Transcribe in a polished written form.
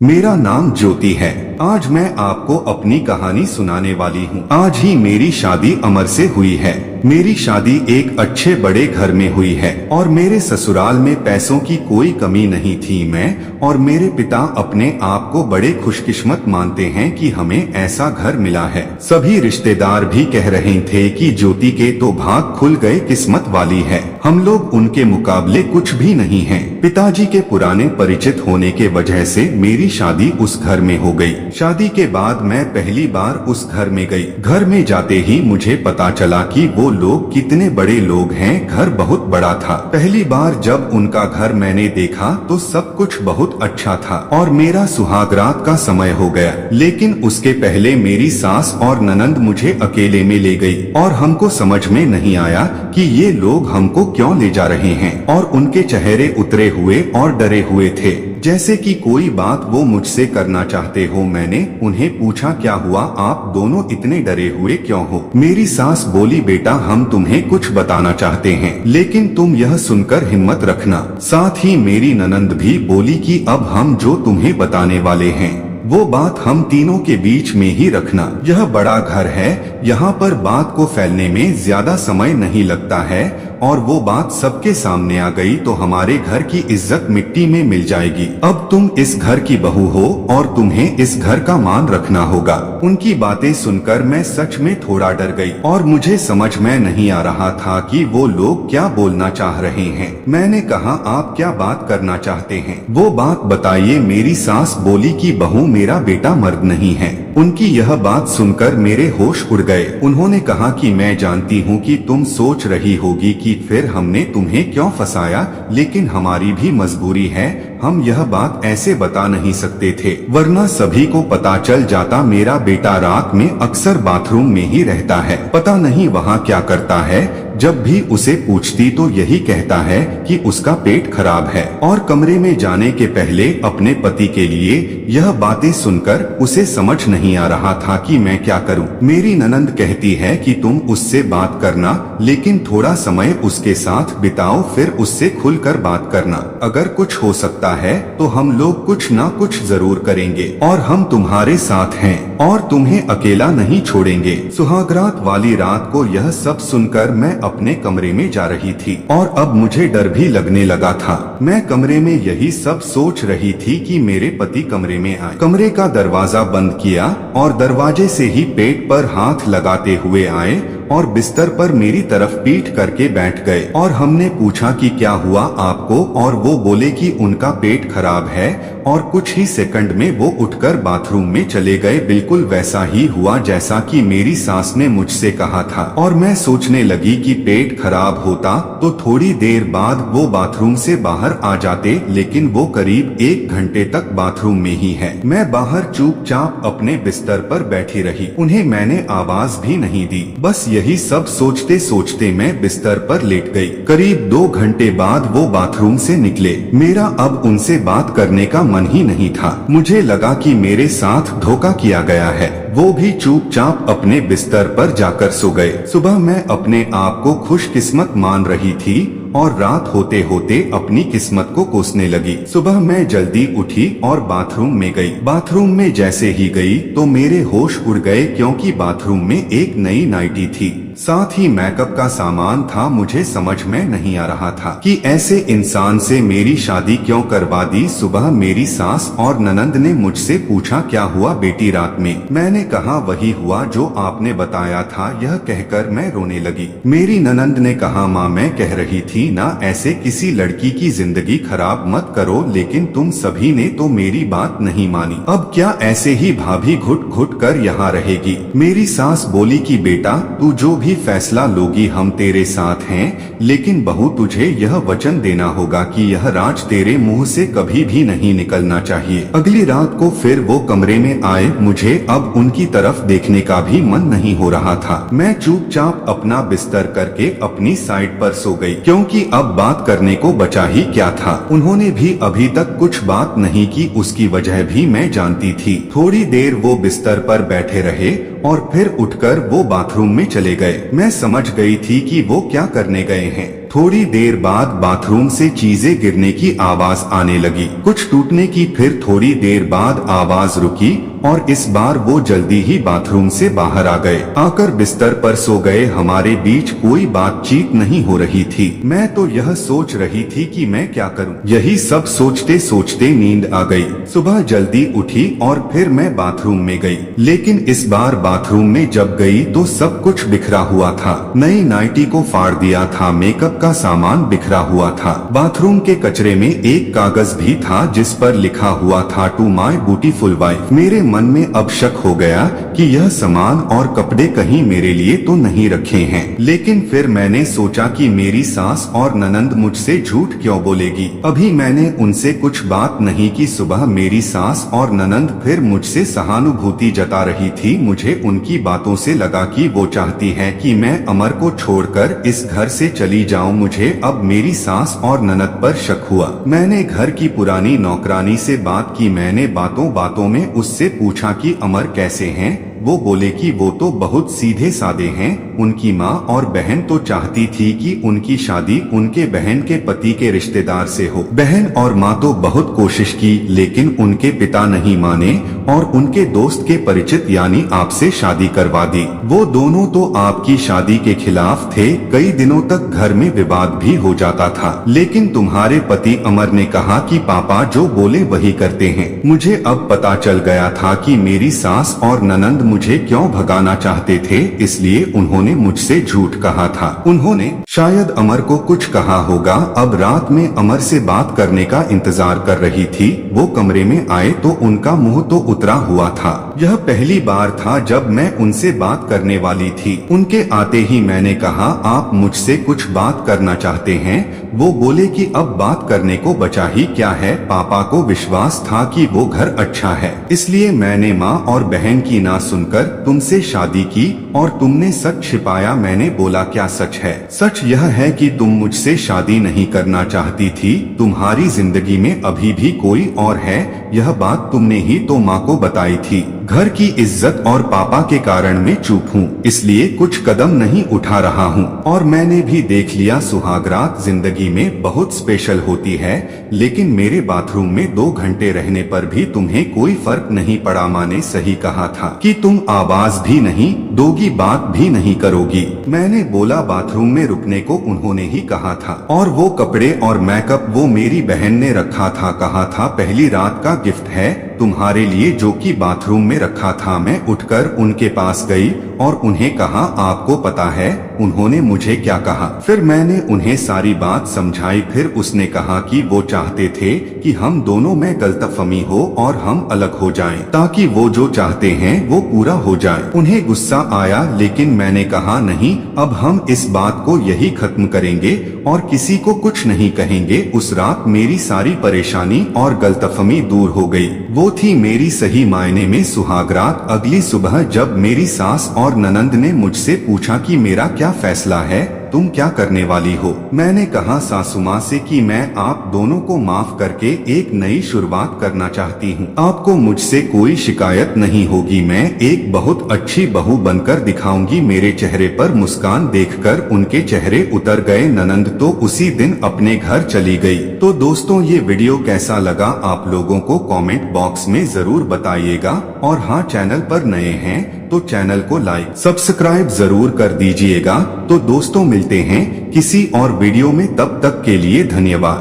मेरा नाम ज्योति है। आज मैं आपको अपनी कहानी सुनाने वाली हूँ। आज ही मेरी शादी अमर से हुई है। मेरी शादी एक अच्छे बड़े घर में हुई है और मेरे ससुराल में पैसों की कोई कमी नहीं थी। मैं और मेरे पिता अपने आप को बड़े खुशकिस्मत मानते हैं कि हमें ऐसा घर मिला है। सभी रिश्तेदार भी कह रहे थे कि ज्योति के तो भाग खुल गए, किस्मत वाली है। हम लोग उनके मुकाबले कुछ भी नहीं हैं। पिताजी के पुराने परिचित होने के वजह से मेरी शादी उस घर में हो गई। शादी के बाद मैं पहली बार उस घर में गई। घर में जाते ही मुझे पता चला कि वो लोग कितने बड़े लोग हैं। घर बहुत बड़ा था। पहली बार जब उनका घर मैंने देखा तो सब कुछ बहुत अच्छा था और मेरा सुहागरात का समय हो गया। लेकिन उसके पहले मेरी सास और ननंद मुझे अकेले में ले गई और हमको समझ में नहीं आया कि ये लोग हमको क्यों ले जा रहे हैं। और उनके चेहरे उतरे हुए और डरे हुए थे, जैसे कि कोई बात वो मुझसे करना चाहते हो। मैंने उन्हें पूछा, क्या हुआ, आप दोनों इतने डरे हुए क्यों हो? मेरी सास बोली, बेटा हम तुम्हें कुछ बताना चाहते हैं, लेकिन तुम यह सुनकर हिम्मत रखना। साथ ही मेरी ननंद भी बोली कि अब हम जो तुम्हें बताने वाले हैं वो बात हम तीनों के बीच में ही रखना। यह बड़ा घर है, यहाँ पर बात को फैलने में ज्यादा समय नहीं लगता है और वो बात सबके सामने आ गई तो हमारे घर की इज्जत मिट्टी में मिल जाएगी। अब तुम इस घर की बहू हो और तुम्हें इस घर का मान रखना होगा। उनकी बातें सुनकर मैं सच में थोड़ा डर गई और मुझे समझ में नहीं आ रहा था कि वो लोग क्या बोलना चाह रहे हैं। मैंने कहा, आप क्या बात करना चाहते हैं, वो बात बताइए। मेरी सास बोली कि बहू मेरा बेटा मर्द नहीं है। उनकी यह बात सुनकर मेरे होश उड़ गए। उन्होंने कहा कि मैं जानती हूँ कि तुम सोच रही होगी कि फिर हमने तुम्हें क्यों फंसाया, लेकिन हमारी भी मजबूरी है। हम यह बात ऐसे बता नहीं सकते थे, वरना सभी को पता चल जाता। मेरा बेटा रात में अक्सर बाथरूम में ही रहता है, पता नहीं वहाँ क्या करता है। जब भी उसे पूछती तो यही कहता है कि उसका पेट खराब है। और कमरे में जाने के पहले अपने पति के लिए यह बातें सुनकर उसे समझ नहीं आ रहा था कि मैं क्या करूं। मेरी ननंद कहती है कि तुम उससे बात करना, लेकिन थोड़ा समय उसके साथ बिताओ, फिर उससे खुलकर बात करना। अगर कुछ हो सकता है तो हम लोग कुछ ना कुछ जरूर करेंगे और हम तुम्हारे साथ हैं और तुम्हें अकेला नहीं छोड़ेंगे। सुहागरात वाली रात को यह सब सुनकर मैं अपने कमरे में जा रही थी और अब मुझे डर भी लगने लगा था। मैं कमरे में यही सब सोच रही थी कि मेरे पति कमरे में आए। कमरे का दरवाजा बंद किया और दरवाजे से ही पेट पर हाथ लगाते हुए आए और बिस्तर पर मेरी तरफ पीठ करके बैठ गए। और हमने पूछा कि क्या हुआ आपको, और वो बोले कि उनका पेट खराब है। और कुछ ही सेकंड में वो उठकर बाथरूम में चले गए। बिल्कुल वैसा ही हुआ जैसा कि मेरी सास ने मुझसे कहा था। और मैं सोचने लगी कि पेट खराब होता तो थोड़ी देर बाद वो बाथरूम से बाहर आ जाते, लेकिन वो करीब 1 घंटे तक बाथरूम में ही है। मैं बाहर चुपचाप अपने बिस्तर पर बैठी रही, उन्हें मैंने आवाज भी नहीं दी। बस यही सब सोचते सोचते मैं बिस्तर पर लेट गई। करीब 2 घंटे बाद वो बाथरूम से निकले। मेरा अब उनसे बात करने का मन ही नहीं था। मुझे लगा कि मेरे साथ धोखा किया गया है। वो भी चुपचाप अपने बिस्तर पर जाकर सो गए। सुबह मैं अपने आप को खुशकिस्मत मान रही थी और रात होते होते अपनी किस्मत को कोसने लगी। सुबह मैं जल्दी उठी और बाथरूम में गई। बाथरूम में जैसे ही गई तो मेरे होश उड़ गए, क्योंकि बाथरूम में एक नई नाइटी थी, साथ ही मेकअप का सामान था। मुझे समझ में नहीं आ रहा था कि ऐसे इंसान से मेरी शादी क्यों करवा दी। सुबह मेरी सास और ननंद ने मुझसे पूछा, क्या हुआ बेटी रात में? मैंने कहा, वही हुआ जो आपने बताया था। यह कहकर मैं रोने लगी। मेरी ननंद ने कहा, माँ मैं कह रही थी ना, ऐसे किसी लड़की की जिंदगी खराब मत करो, लेकिन तुम सभी ने तो मेरी बात नहीं मानी। अब क्या ऐसे ही भाभी घुट घुट कर यहाँ रहेगी? मेरी सास बोली कि बेटा तू जो भी फैसला लोगी हम तेरे साथ हैं, लेकिन बहू तुझे यह वचन देना होगा कि यह राज तेरे मुंह से कभी भी नहीं निकलना चाहिए। अगली रात को फिर वो कमरे में आए। मुझे अब उनकी तरफ देखने का भी मन नहीं हो रहा था। मैं चुपचाप अपना बिस्तर करके अपनी साइड पर सो गई, क्योंकि अब बात करने को बचा ही क्या था। उन्होंने भी अभी तक कुछ बात नहीं की, उसकी वजह भी मैं जानती थी। थोड़ी देर वो बिस्तर पर बैठे रहे और फिर उठकर वो बाथरूम में चले गए। मैं समझ गई थी कि वो क्या करने गए हैं। थोड़ी देर बाद बाथरूम से चीजें गिरने की आवाज आने लगी, कुछ टूटने की। फिर थोड़ी देर बाद आवाज रुकी और इस बार वो जल्दी ही बाथरूम से बाहर आ गए। आकर बिस्तर पर सो गए। हमारे बीच कोई बातचीत नहीं हो रही थी। मैं तो यह सोच रही थी कि मैं क्या करूं। यही सब सोचते सोचते नींद आ गई। सुबह जल्दी उठी और फिर मैं बाथरूम में गई, लेकिन इस बार बाथरूम में जब गई तो सब कुछ बिखरा हुआ था। नई नाइटी को फाड़ दिया था, मेकअप का सामान बिखरा हुआ था। बाथरूम के कचरे में एक कागज भी था जिस पर लिखा हुआ था टू माई ब्यूटीफुल वाइफ। मेरे मन में अब शक हो गया कि यह सामान और कपड़े कहीं मेरे लिए तो नहीं रखे हैं। लेकिन फिर मैंने सोचा कि मेरी सास और ननंद मुझसे झूठ क्यों बोलेगी। अभी मैंने उनसे कुछ बात नहीं की। सुबह मेरी सास और ननंद फिर मुझसे सहानुभूति जता रही थी। मुझे उनकी बातों से लगा कि वो चाहती है कि मैं अमर को छोड़कर इस घर से चली जाऊं। मुझे अब मेरी सास और ननद पर शक हुआ। मैंने घर की पुरानी नौकरानी से बात की। मैंने बातों बातों में उससे पूछा कि अमर कैसे हैं। वो बोले कि वो तो बहुत सीधे साधे हैं। उनकी माँ और बहन तो चाहती थी कि उनकी शादी उनके बहन के पति के रिश्तेदार से हो। बहन और माँ तो बहुत कोशिश की, लेकिन उनके पिता नहीं माने और उनके दोस्त के परिचित यानी आपसे शादी करवा दी। वो दोनों तो आपकी शादी के खिलाफ थे। कई दिनों तक घर में विवाद भी हो जाता था, लेकिन तुम्हारे पति अमर ने कहा कि पापा जो बोले वही करते हैं। मुझे अब पता चल गया था कि मेरी सास और ननंद मुझे क्यों भगाना चाहते थे, इसलिए उन्होंने मुझसे झूठ कहा था। उन्होंने शायद अमर को कुछ कहा होगा। अब रात में अमर से बात करने का इंतजार कर रही थी। वो कमरे में आए तो उनका मुंह तो उतरा हुआ था। यह पहली बार था जब मैं उनसे बात करने वाली थी। उनके आते ही मैंने कहा, आप मुझसे कुछ बात करना चाहते हैं? वो बोले कि अब बात करने को बचा ही क्या है। पापा को विश्वास था कि वो घर अच्छा है, इसलिए मैंने माँ और बहन की ना सुनकर तुमसे शादी की और तुमने सच छिपाया। मैंने बोला, क्या सच है? सच यह है कि तुम मुझसे शादी नहीं करना चाहती थी। तुम्हारी जिंदगी में अभी भी कोई और है। यह बात तुमने ही तो माँ को बताई थी। घर की इज्जत और पापा के कारण मैं चुप हूँ, इसलिए कुछ कदम नहीं उठा रहा हूँ। और मैंने भी देख लिया, सुहागरात जिंदगी में बहुत स्पेशल होती है, लेकिन मेरे बाथरूम में 2 घंटे रहने पर भी तुम्हें कोई फर्क नहीं पड़ा। माँ ने सही कहा था कि तुम आवाज भी नहीं दोगी, बात भी नहीं करोगी। मैंने बोला, बाथरूम में रुकने को उन्होंने ही कहा था, और वो कपड़े और मेकअप वो मेरी बहन ने रखा था। कहा था पहली रात का गिफ्ट है तुम्हारे लिए, जो कि बाथरूम में रखा था। मैं उठकर उनके पास गई और उन्हें कहा, आपको पता है उन्होंने मुझे क्या कहा? फिर मैंने उन्हें सारी बात समझाई। फिर उसने कहा कि वो चाहते थे कि हम दोनों में गलतफहमी हो और हम अलग हो जाएं, ताकि वो जो चाहते हैं वो पूरा हो जाए। उन्हें गुस्सा आया, लेकिन मैंने कहा, नहीं, अब हम इस बात को यही खत्म करेंगे और किसी को कुछ नहीं कहेंगे। उस रात मेरी सारी परेशानी और गलतफहमी दूर हो गई। वो थी मेरी सही मायने में सुहागरात। अगली सुबह जब मेरी सास और ननंद ने मुझसे पूछा कि मेरा क्या फैसला है, तुम क्या करने वाली हो? मैंने कहा सासुमाँ से कि मैं आप दोनों को माफ करके एक नई शुरुआत करना चाहती हूँ। आपको मुझसे कोई शिकायत नहीं होगी। मैं एक बहुत अच्छी बहू बनकर दिखाऊंगी। मेरे चेहरे पर मुस्कान देखकर उनके चेहरे उतर गए। ननंद तो उसी दिन अपने घर चली गई। तो दोस्तों, ये वीडियो कैसा लगा आप लोगों को कमेंट बॉक्स में जरूर बताइएगा। और हाँ, चैनल पर नए हैं तो चैनल को लाइक सब्सक्राइब जरूर कर दीजिएगा। तो दोस्तों, मिलते हैं किसी और वीडियो में, तब तक के लिए धन्यवाद।